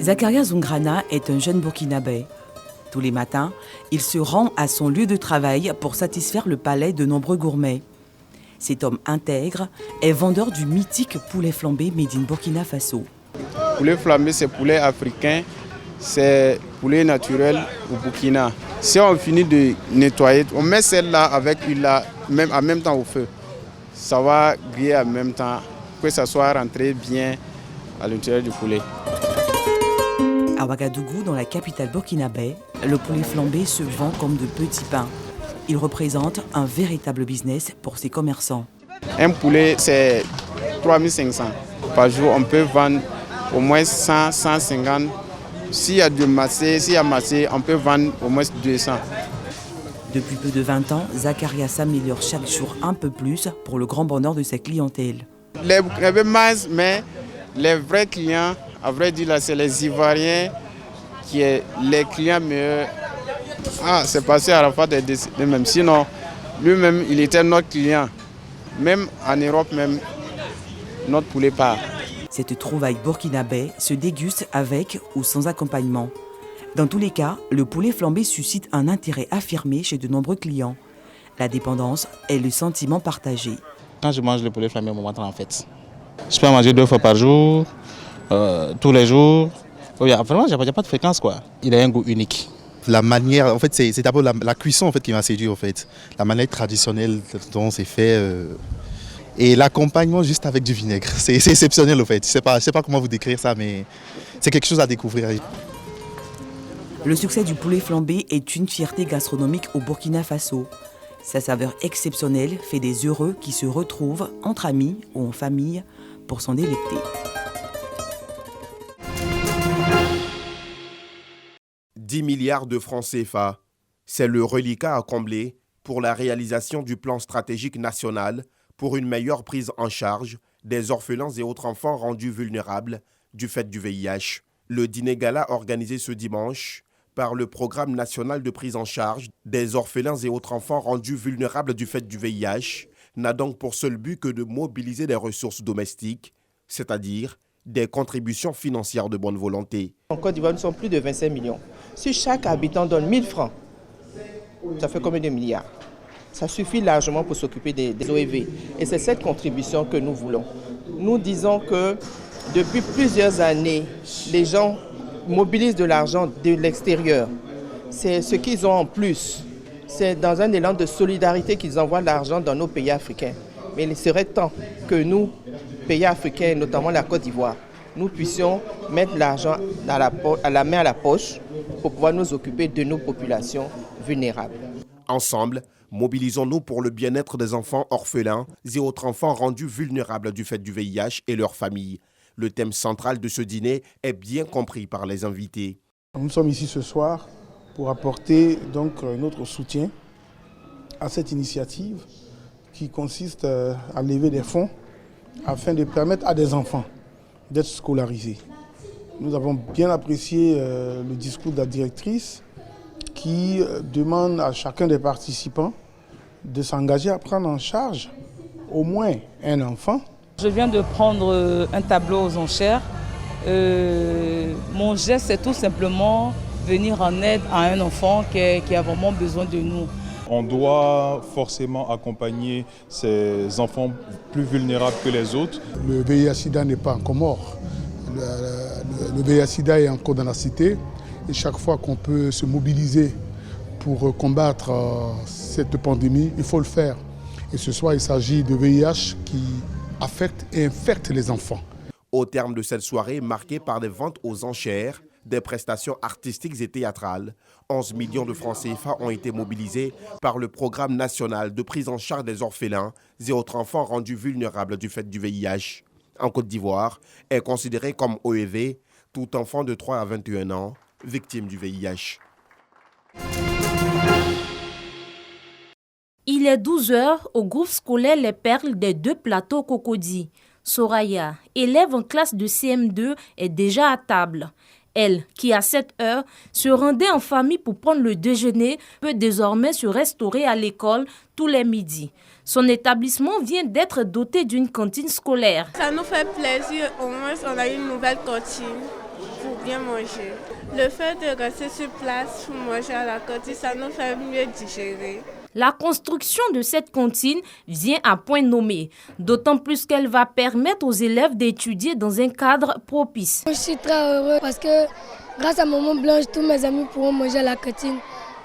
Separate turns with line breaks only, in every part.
Zakaria Zungrana est un jeune Burkinabé. Tous les matins, il se rend à son lieu de travail pour satisfaire le palais de nombreux gourmets. Cet homme intègre est vendeur du mythique poulet flambé made in Burkina Faso.
Poulet flambé, c'est poulet africain, c'est poulet naturel au Burkina. Si on finit de nettoyer, on met celle-là avec l'huile en même temps au feu. Ça va griller en même temps, que ça soit rentré bien à l'intérieur du poulet.
À Ouagadougou, dans la capitale burkinabé, le poulet flambé se vend comme de petits pains. Il représente un véritable business pour ses commerçants.
Un poulet, c'est 3500 par jour. On peut vendre au moins 100, 150. S'il y a massé, on peut vendre au moins 200.
Depuis peu de 20 ans, Zakaria s'améliore chaque jour un peu plus pour le grand bonheur de sa clientèle.
Les minces, mais les vrais clients, à vrai dire, là, c'est les Ivoiriens qui sont les clients meilleurs. C'est passé à la fois des décès même. Sinon, lui-même, il était notre client. Même en Europe, même, notre poulet part.
Cette trouvaille burkinabé se déguste avec ou sans accompagnement. Dans tous les cas, le poulet flambé suscite un intérêt affirmé chez de nombreux clients. La dépendance est le sentiment partagé.
Quand je mange le poulet flambé, on m'entend en fait. Je peux en manger 2 fois par jour, tous les jours. Vraiment, il n'y a pas de fréquence, quoi. Il a un goût unique.
La manière, en fait, c'est d'abord la cuisson en fait, qui m'a séduit. En fait. La manière traditionnelle dont c'est fait. Et l'accompagnement juste avec du vinaigre. C'est exceptionnel, en fait. Je ne sais pas comment vous décrire ça, mais c'est quelque chose à découvrir.
Le succès du poulet flambé est une fierté gastronomique au Burkina Faso. Sa saveur exceptionnelle fait des heureux qui se retrouvent entre amis ou en famille pour s'en délecter.
10 milliards de francs CFA, c'est le reliquat à combler pour la réalisation du plan stratégique national pour une meilleure prise en charge des orphelins et autres enfants rendus vulnérables du fait du VIH. Le dîner gala organisé ce dimanche par le Programme national de prise en charge des orphelins et autres enfants rendus vulnérables du fait du VIH n'a donc pour seul but que de mobiliser des ressources domestiques, c'est-à-dire des contributions financières de bonne volonté.
En Côte d'Ivoire, nous sommes plus de 25 millions. Si chaque habitant donne 1000 francs, ça fait combien de milliards? Ça suffit largement pour s'occuper des OEV. Et c'est cette contribution que nous voulons. Nous disons que depuis plusieurs années, les gens mobilisent de l'argent de l'extérieur. C'est ce qu'ils ont en plus. C'est dans un élan de solidarité qu'ils envoient l'argent dans nos pays africains. Mais il serait temps que nous, pays africains, notamment la Côte d'Ivoire, nous puissions mettre l'argent à la main à la poche pour pouvoir nous occuper de nos populations vulnérables.
Ensemble, mobilisons-nous pour le bien-être des enfants orphelins et autres enfants rendus vulnérables du fait du VIH et leurs familles. Le thème central de ce dîner est bien compris par les invités.
Nous sommes ici ce soir pour apporter donc notre soutien à cette initiative qui consiste à lever des fonds afin de permettre à des enfants d'être scolarisés. Nous avons bien apprécié le discours de la directrice qui demande à chacun des participants de s'engager à prendre en charge au moins un enfant.
Je viens de prendre un tableau aux enchères. Mon geste, c'est tout simplement venir en aide à un enfant qui a vraiment besoin de nous.
On doit forcément accompagner ces enfants plus vulnérables que les autres.
Le VIH-Sida n'est pas encore mort. Le VIH-Sida est encore dans la cité. Et chaque fois qu'on peut se mobiliser pour combattre cette pandémie, il faut le faire. Et ce soir, il s'agit de VIH qui affecte et infecte les enfants.
Au terme de cette soirée marquée par des ventes aux enchères, des prestations artistiques et théâtrales, 11 millions de francs CFA ont été mobilisés par le Programme national de prise en charge des orphelins et autres enfants rendus vulnérables du fait du VIH. En Côte d'Ivoire, est considéré comme OEV tout enfant de 3 à 21 ans victime du VIH.
Il est 12h au groupe scolaire Les Perles des 2 plateaux Cocody. Soraya, élève en classe de CM2, est déjà à table. Elle, qui à cette heure se rendait en famille pour prendre le déjeuner, peut désormais se restaurer à l'école tous les midis. Son établissement vient d'être doté d'une cantine scolaire.
Ça nous fait plaisir, au moins on a une nouvelle cantine pour bien manger. Le fait de rester sur place pour manger à la cantine, ça nous fait mieux digérer.
La construction de cette cantine vient à point nommé, d'autant plus qu'elle va permettre aux élèves d'étudier dans un cadre propice.
Je suis très heureux parce que grâce à Maman Blanche, tous mes amis pourront manger à la cantine.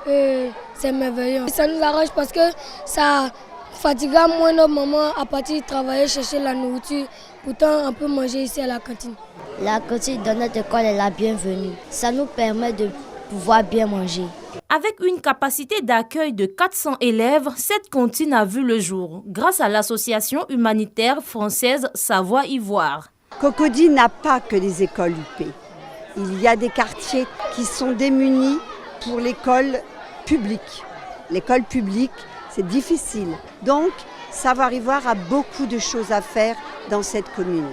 C'est merveilleux. Ça nous arrange parce que ça fatiguera moins notre maman à partir de travailler, chercher la nourriture. Pourtant, on peut manger ici à la cantine.
La cantine de notre école est la bienvenue. Ça nous permet de pouvoir bien manger.
Avec une capacité d'accueil de 400 élèves, cette cantine a vu le jour grâce à l'association humanitaire française Savoie-Ivoire.
Cocody n'a pas que les écoles UP. Il y a des quartiers qui sont démunis pour l'école publique. L'école publique, c'est difficile. Donc, Savoie-Ivoire a beaucoup de choses à faire dans cette commune.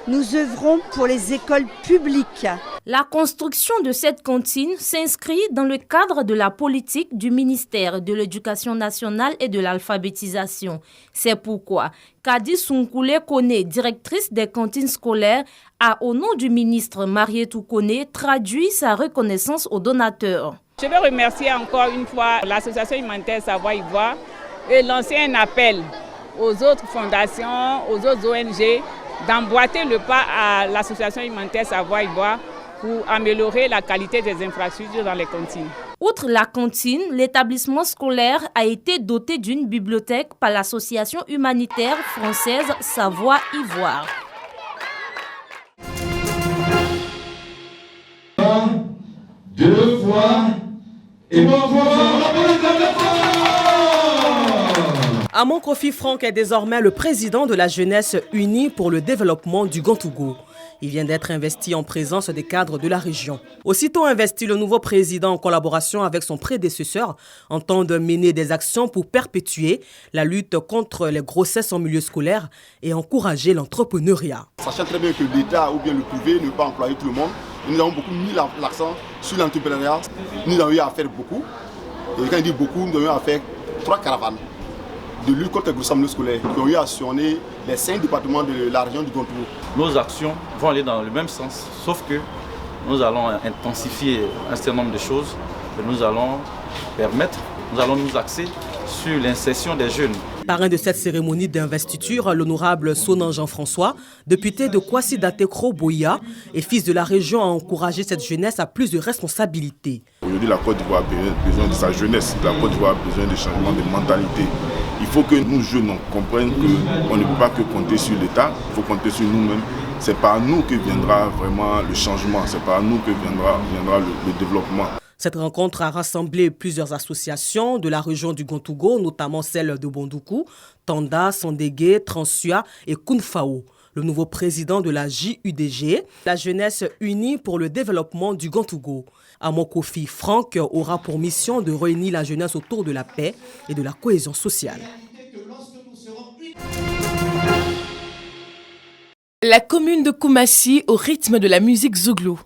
Nous œuvrons pour les écoles publiques.
La construction de cette cantine s'inscrit dans le cadre de la politique du ministère de l'Éducation nationale et de l'alphabétisation. C'est pourquoi Kadi Sunkoulé Kone, directrice des cantines scolaires, a, au nom du ministre Marietou Kone, traduit sa reconnaissance aux donateurs.
Je veux remercier encore une fois l'association humanitaire Savoie-Ivoire et lancer un appel aux autres fondations, aux autres ONG, d'emboîter le pas à l'association humanitaire Savoie-Ivoire pour améliorer la qualité des infrastructures dans les cantines.
Outre la cantine, l'établissement scolaire a été doté d'une bibliothèque par l'association humanitaire française Savoie-Ivoire.
Deux fois et bonsoir.
Amon Kofi Franck est désormais le président de la jeunesse unie pour le développement du Grand-Togo. Il vient d'être investi en présence des cadres de la région. Aussitôt investi, le nouveau président, en collaboration avec son prédécesseur, entend mener des actions pour perpétuer la lutte contre les grossesses en milieu scolaire et encourager l'entrepreneuriat.
Sachant très bien que l'État ou bien le privé ne peut pas employer tout le monde, nous avons beaucoup mis l'accent sur l'entrepreneuriat. Nous avons eu à faire beaucoup. Et quand je dis beaucoup, nous avons eu à faire 3 caravanes de lutte contre les grossesses scolaires qui ont eu à sillonner les 5 départements de la région du Grand-Togo.
Nos actions vont aller dans le même sens, sauf que nous allons intensifier un certain nombre de choses que nous allons nous axer sur l'insertion des jeunes.
Parrain de cette cérémonie d'investiture, l'honorable Sonan Jean-François, député de Kwasi Datekro Boya et fils de la région, a encouragé cette jeunesse à plus de responsabilités.
Aujourd'hui, la Côte d'Ivoire a besoin de sa jeunesse, la Côte d'Ivoire a besoin de changements de mentalité. Il faut que nous jeunes comprenions qu'on ne peut pas que compter sur l'État, il faut compter sur nous-mêmes. C'est par nous que viendra vraiment le changement, c'est par nous que viendra le développement.
Cette rencontre a rassemblé plusieurs associations de la région du Grand-Togo, notamment celles de Bondoukou, Tanda, Sandégué, Transua et Kounfao. Le nouveau président de la JUDG, la jeunesse unie pour le développement du Grand-Togo. Amon Kofi Franck aura pour mission de réunir la jeunesse autour de la paix et de la cohésion sociale.
La commune de Koumassi au rythme de la musique zouglou.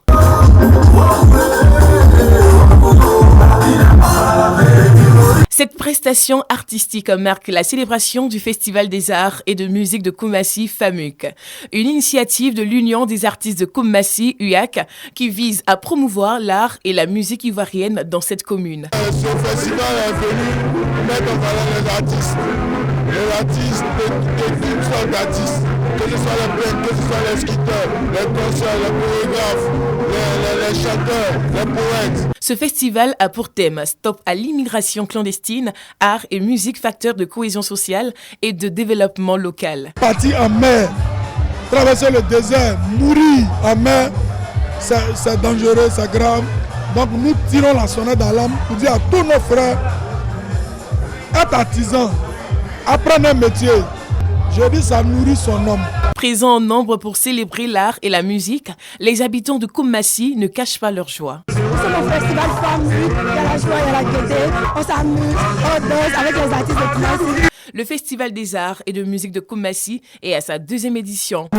Cette prestation artistique marque la célébration du Festival des Arts et de Musique de Koumassi, FAMUC, une initiative de l'Union des artistes de Koumassi, UAC, qui vise à promouvoir l'art et la musique ivoirienne dans cette commune.
Ce festival est venu mettre en valeur les artistes, toutes sortes d'artistes, que ce soit les peintres, que ce soit les sculpteurs, les danseurs, les chorégraphes, les chanteurs, les poètes.
Ce festival a pour thème Stop à l'immigration clandestine, art et musique facteur de cohésion sociale et de développement local.
Partir en mer, traverser le désert, mourir en mer, c'est dangereux, c'est grave. Donc nous tirons la sonnette d'alarme pour dire à tous nos frères, être artisan, apprendre un métier. Je dis ça nourrit son homme.
Présents en nombre pour célébrer l'art et la musique, les habitants de Koumassi ne cachent pas leur joie.
C'est mon festival FAMUC, il y a la joie, il y a la gaieté, on s'amuse, on danse avec les artistes de Koumassi.
Le Festival des Arts et de Musique de Koumassi est à sa 2e édition.